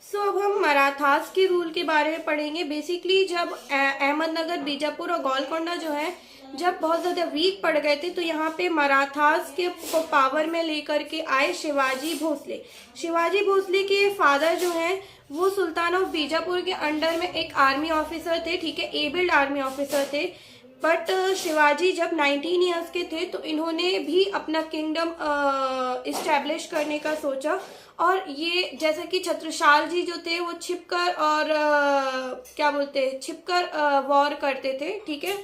अब हम मराठास के रूल के बारे में पढ़ेंगे। बेसिकली जब अहमदनगर, बीजापुर और गोलकोंडा जो है जब बहुत ज़्यादा वीक पड़ गए थे, तो यहाँ पे मराठास के को पावर में लेकर के आए शिवाजी भोसले। शिवाजी भोसले के फादर जो हैं वो सुल्तान ऑफ बीजापुर के अंडर में एक आर्मी ऑफिसर थे, ठीक है, एबल्ड आर्मी ऑफिसर थे। बट शिवाजी जब 19 ईयर्स के थे तो इन्होंने भी अपना किंगडम इस्टेब्लिश करने का सोचा। और ये जैसा कि छत्रसाल जी जो थे वो छिपकर और क्या बोलते हैं, छिपकर वॉर करते थे, ठीक है,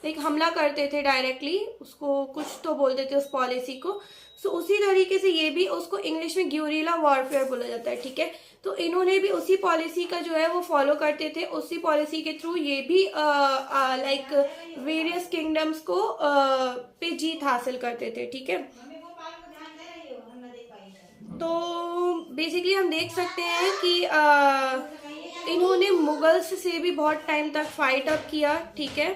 एक हमला करते थे डायरेक्टली, उसको कुछ तो बोलते थे उस पॉलिसी को। सो उसी तरीके से ये भी, उसको इंग्लिश में ग्यूरिला वॉरफेयर बोला जाता है, ठीक है। तो इन्होंने भी उसी पॉलिसी का जो है वो फॉलो करते थे। उसी पॉलिसी के थ्रू ये भी लाइक वेरियस किंगडम्स को पे जीत हासिल करते थे, ठीक है। तो बेसिकली हम देख सकते हैं कि इन्होंने मुगल्स से भी बहुत टाइम तक फाइट अप किया, ठीक है।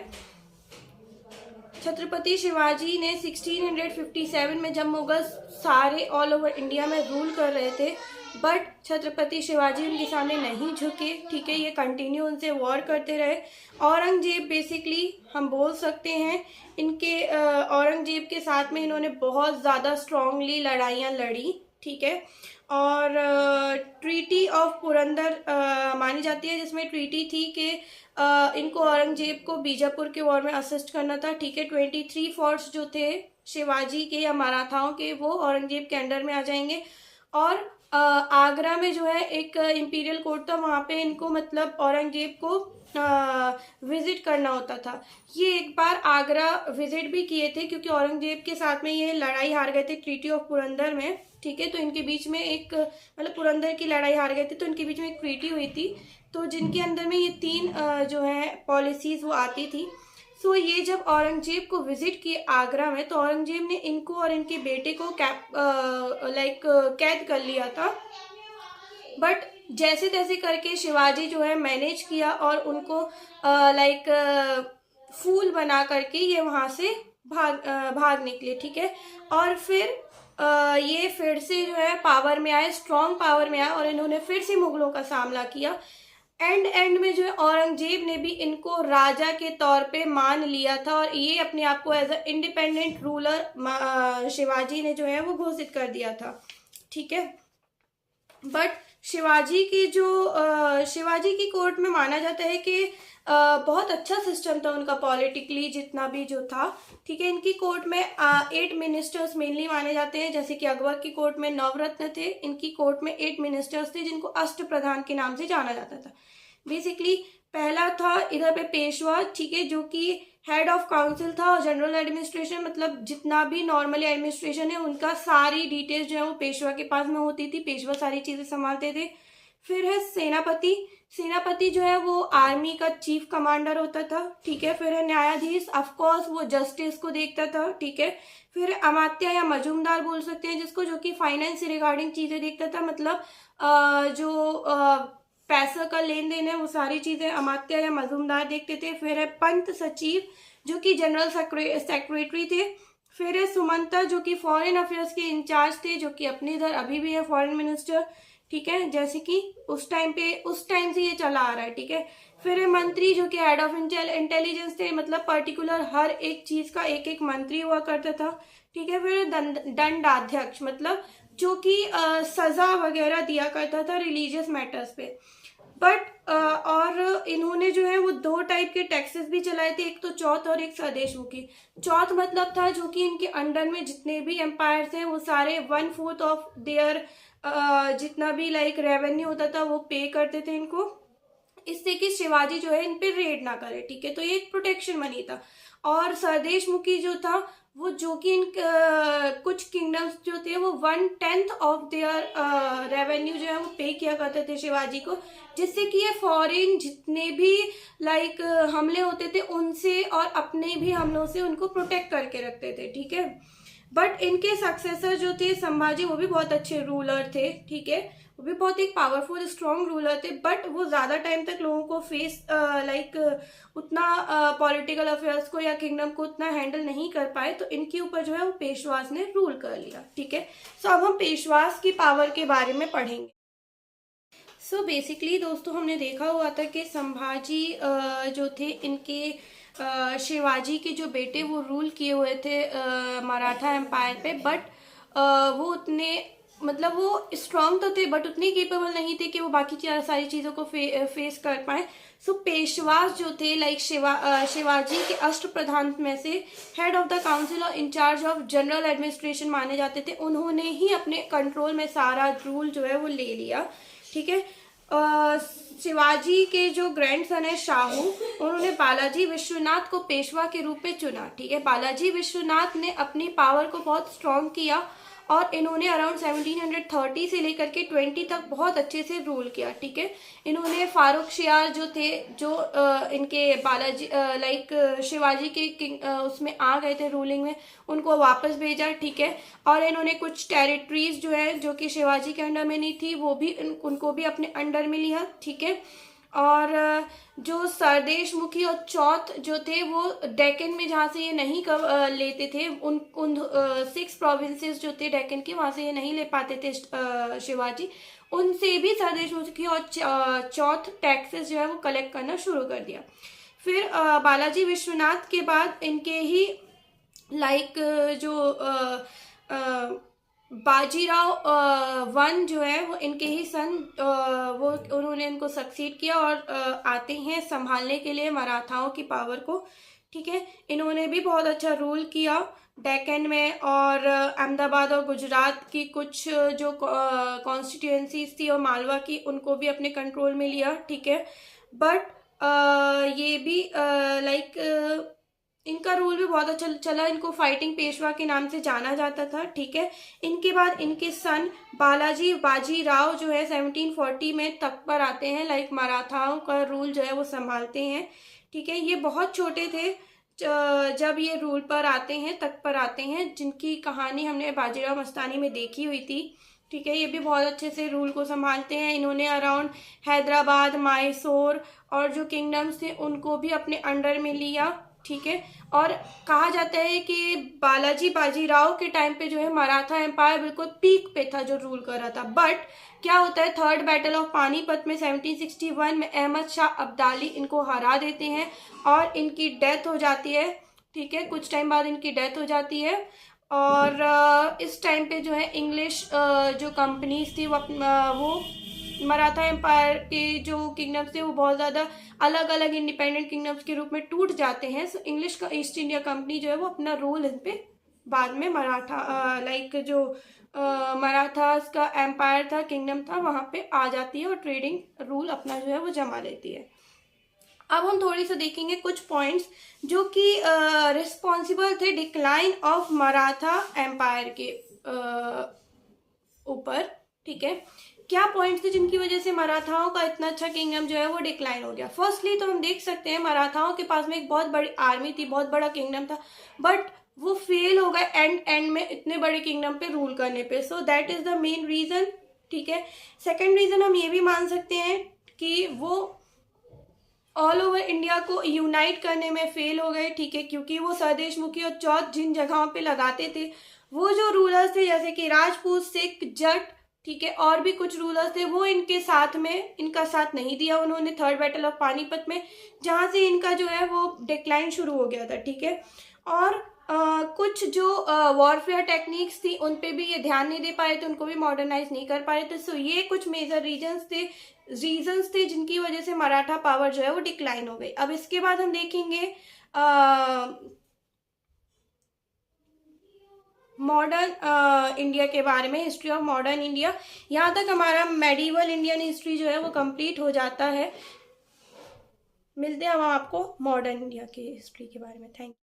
छत्रपति शिवाजी ने 1657 में जब मुगल्स सारे ऑल ओवर इंडिया में रूल कर रहे थे, बट छत्रपति शिवाजी उनके सामने नहीं झुके, ठीक है, ये कंटिन्यू उनसे वॉर करते रहे। औरंगजेब बेसिकली हम बोल सकते हैं इनके औरंगजेब के साथ में इन्होंने बहुत ज़्यादा स्ट्रांगली लड़ाइयाँ लड़ी, ठीक है। और ट्रीटी ऑफ पुरंदर मानी जाती है, जिसमें ट्रीटी थी कि इनको औरंगजेब को बीजापुर के वॉर में असिस्ट करना था, ठीक है। 23 फोर्ट्स जो थे शिवाजी के या मराठाओं के वो औरंगजेब के अंडर में आ जाएंगे। और आगरा में जो है एक इंपीरियल कोर्ट था, वहाँ पे इनको मतलब औरंगजेब को विजिट करना होता था। ये एक बार आगरा विजिट भी किए थे, क्योंकि औरंगजेब के साथ में ये लड़ाई हार गए थे ट्रीटी ऑफ पुरंदर में, ठीक है। तो इनके बीच में एक मतलब पुरंदर की लड़ाई हार गए थे, तो इनके बीच में एक ट्रीटी हुई थी, तो जिनके अंदर में ये तीन जो है पॉलिसीज वो आती थी। सो ये जब औरंगजेब को विजिट किए आगरा में, तो औरंगजेब ने इनको और इनके बेटे को कैद कर लिया था। बट जैसे तैसे करके शिवाजी जो है मैनेज किया और उनको फूल बना करके ये वहां से भाग निकले, ठीक है। और फिर ये फिर से जो है पावर में आए, स्ट्रॉन्ग पावर में आए, और इन्होंने फिर से मुगलों का सामना किया। एंड में जो है औरंगजेब ने भी इनको राजा के तौर पे मान लिया था, और ये अपने आप को as a independent ruler Shivaji ने जो है वो घोषित कर दिया था, ठीक है। बट शिवाजी की जो शिवाजी की कोर्ट में माना जाता है कि बहुत अच्छा सिस्टम था उनका पॉलिटिकली, जितना भी जो था, ठीक है। इनकी कोर्ट में 8 मिनिस्टर्स मेनली माने जाते हैं, जैसे कि अकबर की कोर्ट में नवरत्न थे, इनकी कोर्ट में 8 मिनिस्टर्स थे जिनको अष्ट प्रधान के नाम से जाना जाता था। बेसिकली पहला था इधर पे पेशवा, ठीक है, जो कि हेड ऑफ काउंसिल था, और जनरल एडमिनिस्ट्रेशन मतलब जितना भी नॉर्मली एडमिनिस्ट्रेशन है उनका सारी डिटेल्स जो है वो पेशवा के पास में होती थी, पेशवा सारी चीजें संभालते थे। फिर है सेनापति, सेनापति जो है वो आर्मी का चीफ कमांडर होता था, ठीक है। फिर है न्यायाधीश, ऑफ कोर्स वो जस्टिस को देखता था, ठीक है। फिर अमात्य या मजूमदार बोल सकते हैं जिसको, जो कि फाइनेंस से रिगार्डिंग चीजें देखता था, मतलब जो पैसा का लेन देन है वो सारी चीजें अमात्य या मजूमदार देखते थे। फिर है पंत सचिव, जो कि जनरल सेक्रेटरी थे। फिर है सुमंता, जो कि फॉरेन अफेयर्स के इंचार्ज थे, जो कि अपने इधर अभी भी है फॉरेन मिनिस्टर, ठीक है, जैसे कि उस टाइम से ये चला आ रहा है, ठीक है। फिर है मंत्री, जो कि हेड ऑफ इंटेलिजेंस थे, मतलब पर्टिकुलर हर एक चीज का एक एक मंत्री हुआ करता था, ठीक है। फिर दंडाध्यक्ष, मतलब जो कि सजा वगैरह दिया करता था रिलीजियस मैटर्स पे। बट और इन्होंने जो है वो 2 टाइप के टैक्सेस भी चलाए थे, एक तो चौथ और एक स्वदेशमुखी। चौथ मतलब था जो कि इनके अंडर में जितने भी एम्पायर्स हैं वो सारे 1/4 ऑफ देयर जितना भी रेवेन्यू होता था वो पे करते थे इनको, इससे कि शिवाजी जो है इन पे रेड ना करे, ठीक है। तो ये एक प्रोटेक्शन मनी था। और स्वदेशमुखी जो था वो, जो कि इन कुछ किंगडम्स जो थे वो 1/10 ऑफ देयर रेवेन्यू जो है वो पे किया करते थे शिवाजी को, जिससे कि ये फॉरेन जितने भी हमले होते थे उनसे और अपने भी हमलों से उनको प्रोटेक्ट करके रखते थे, ठीक है। बट इनके सक्सेसर जो थे संभाजी, वो भी बहुत अच्छे रूलर थे, ठीक है, वो भी बहुत एक पावरफुल स्ट्रॉन्ग रूलर थे। बट वो ज्यादा टाइम तक लोगों को फेस उतना पॉलिटिकल अफेयर्स को या किंगडम को उतना हैंडल नहीं कर पाए, तो इनके ऊपर जो है वो पेशवास ने रूल कर लिया, ठीक है। सो अब हम पेशवास की पावर के बारे में पढ़ेंगे। सो बेसिकली दोस्तों हमने देखा हुआ था कि संभाजी जो थे इनके शिवाजी के जो बेटे वो रूल किए हुए थे मराठा एम्पायर पे, बट वो उतने मतलब वो स्ट्रांग तो थे बट उतने केपेबल नहीं थे कि वो बाकी सारी चीज़ों को फेस कर पाए। सो पेशवास जो थे लाइक शिवाजी के अष्ट प्रधान में से हेड ऑफ द काउंसिल और इंचार्ज ऑफ जनरल एडमिनिस्ट्रेशन माने जाते थे, उन्होंने ही अपने कंट्रोल में सारा रूल जो है वो ले लिया। ठीक है, शिवाजी के जो ग्रैंडसन है शाहू, उन्होंने बालाजी विश्वनाथ को पेशवा के रूप में चुना। ठीक है, बालाजी विश्वनाथ ने अपनी पावर को बहुत स्ट्रॉन्ग किया और इन्होंने अराउंड 1730 से लेकर के 20 तक बहुत अच्छे से रूल किया। ठीक है, इन्होंने फारूक शियार जो थे, जो इनके बालाजी लाइक शिवाजी के किंग उसमें आ गए थे रूलिंग में, उनको वापस भेजा। ठीक है, और इन्होंने कुछ टेरिटरीज जो है जो कि शिवाजी के अंडर में नहीं थी वो भी उनको भी अपने अंडर में लिया। ठीक है, और जो सरदेश मुखी और चौथ जो थे वो डेक्कन में जहाँ से ये नहीं लेते थे, उन 6 प्रोविंसेस जो थे डेक्कन के, वहाँ से ये नहीं ले पाते थे शिवाजी, उनसे भी सरदेश मुखी और चौथ टैक्सेस जो है वो कलेक्ट करना शुरू कर दिया। फिर बालाजी विश्वनाथ के बाद इनके ही लाइक जो बाजीराव वन जो है वो इनके ही सन वो उन्होंने इनको सक्सीड किया और आते हैं संभालने के लिए मराठाओं की पावर को। ठीक है, इन्होंने भी बहुत अच्छा रूल किया डेक्कन में, और अहमदाबाद और गुजरात की कुछ जो कॉन्स्टिट्यूएंसीज थी और मालवा की, उनको भी अपने कंट्रोल में लिया। ठीक है, बट ये भी लाइक इनका रूल भी बहुत अच्छा चला, इनको फाइटिंग पेशवा के नाम से जाना जाता था। ठीक है, इनके बाद इनके सन बालाजी बाजीराव जो है 1740 में तख्त पर आते हैं, लाइक मराठाओं का रूल जो है वो संभालते हैं। ठीक है, ये बहुत छोटे थे जब ये रूल पर आते हैं, तख्त पर आते हैं, जिनकी कहानी हमने बाजीराव मस्तानी में देखी हुई थी। ठीक है, ये भी बहुत अच्छे से रूल को संभालते हैं। इन्होंने अराउंड हैदराबाद, मैसूर और जो किंगडम्स थे उनको भी अपने अंडर में लिया। ठीक है, और कहा जाता है कि बालाजी बाजीराव के टाइम पे जो है मराठा एम्पायर बिल्कुल पीक पे था जो रूल कर रहा था। बट क्या होता है, थर्ड बैटल ऑफ पानीपत में 1761 में अहमद शाह अब्दाली इनको हरा देते हैं और इनकी डेथ हो जाती है। ठीक है, कुछ टाइम बाद इनकी डेथ हो जाती है, और इस टाइम पे जो है इंग्लिश जो कंपनीज थी वो मराठा एम्पायर के जो किंगडम्स थे वो बहुत ज़्यादा अलग अलग इंडिपेंडेंट किंगडम्स के रूप में टूट जाते हैं। सो इंग्लिश का ईस्ट इंडिया कंपनी जो है वो अपना रूल इन पे बाद में मराठा लाइक जो मराठास का एम्पायर था, किंगडम था, वहाँ पे आ जाती है और ट्रेडिंग रूल अपना जो है वो जमा लेती है। अब हम थोड़ी सा देखेंगे कुछ पॉइंट्स जो कि रिस्पॉन्सिबल थे डिक्लाइन ऑफ मराठा एम्पायर के ऊपर। ठीक है, क्या पॉइंट्स थे जिनकी वजह से मराठाओं का इतना अच्छा किंगडम जो है वो डिक्लाइन हो गया। फर्स्टली तो हम देख सकते हैं मराठाओं के पास में एक बहुत बड़ी आर्मी थी, बहुत बड़ा किंगडम था, बट वो फेल हो गए एंड में इतने बड़े किंगडम पे रूल करने पे। So that is the main reason. ठीक है, सेकेंड रीजन हम ये भी मान सकते हैं कि वो ऑल ओवर इंडिया को यूनाइट करने में फेल हो गए। ठीक है, क्योंकि वो सरदेश मुखी और चौथ जिन जगहों पे लगाते थे, वो जो रूलर्स थे जैसे कि राजपूत, सिख, जट, ठीक है, और भी कुछ रूलर्स थे, वो इनका साथ नहीं दिया उन्होंने थर्ड बैटल ऑफ पानीपत में, जहां से इनका जो है वो डिक्लाइन शुरू हो गया था। ठीक है, और कुछ जो वॉरफेयर टेक्निक्स थी उन पे भी ये ध्यान नहीं दे पाए थे, उनको भी मॉडर्नाइज नहीं कर पाए थे। सो ये कुछ मेजर रीजंस थे जिनकी वजह से मराठा पावर जो है वो डिक्लाइन हो गई। अब इसके बाद हम देखेंगे मॉडर्न इंडिया के बारे में, हिस्ट्री ऑफ मॉडर्न इंडिया। यहाँ तक हमारा मेडिवल इंडियन हिस्ट्री जो है वो कंप्लीट हो जाता है। मिलते हैं हम आपको मॉडर्न इंडिया की हिस्ट्री के बारे में। Thank you.